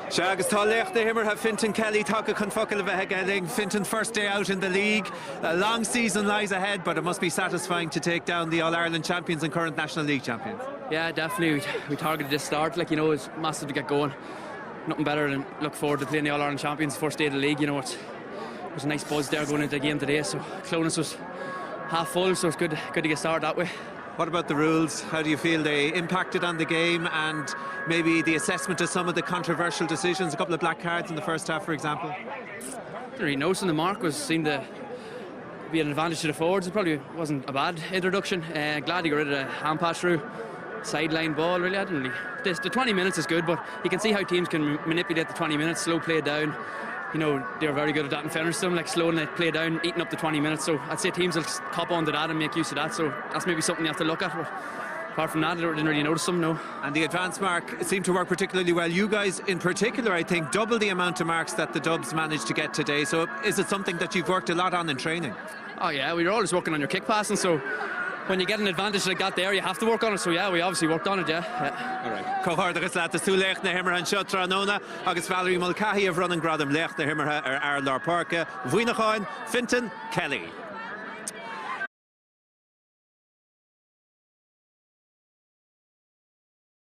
Agus tá Laoch de hImeartha Fintan Kelly taka chun focail a bheith getting. Fintan first day out in the league. A long season lies ahead, but it must be satisfying to take down the All-Ireland champions and current National League champions. Yeah, definitely. We targeted this start, like, you know, it's massive to get going. Nothing better than look forward to playing the All-Ireland champions first day of the league. You know, there's a nice buzz there going into the game today, so Clonus was half full, so it's good to get started that way. What about the rules? How do you feel they impacted on the game, and maybe the assessment of some of the controversial decisions? A couple of black cards in the first half, for example. Didn't really notice, the mark seemed to be an advantage to the forwards. It probably wasn't a bad introduction. Glad to get rid of the hand pass through sideline ball. Really, I didn't really. The 20 minutes is good, but you can see how teams can manipulate the 20 minutes, slow play down. You know, they're very good at that in fairness to them, like slowing the play down, eating up the 20 minutes. So I'd say teams will cop onto that and make use of that. So that's maybe something you have to look at. But apart from that, I didn't really notice them, no. And the advance mark seemed to work particularly well. You guys, in particular, I think, double the amount of marks that the Dubs managed to get today. So is it something that you've worked a lot on in training? Oh yeah, we were always working on your kick passing. So when you get an advantage like that there, you have to work on it. So yeah, we obviously worked on it, yeah. All right. Cohort agus leat sú Laoch na hImeartha an seo tróna agus Valerie Mulcahy of running gradam Laoch na hImeartha ar Agallamh Parka. Bhuinacháin Fintan Kelly.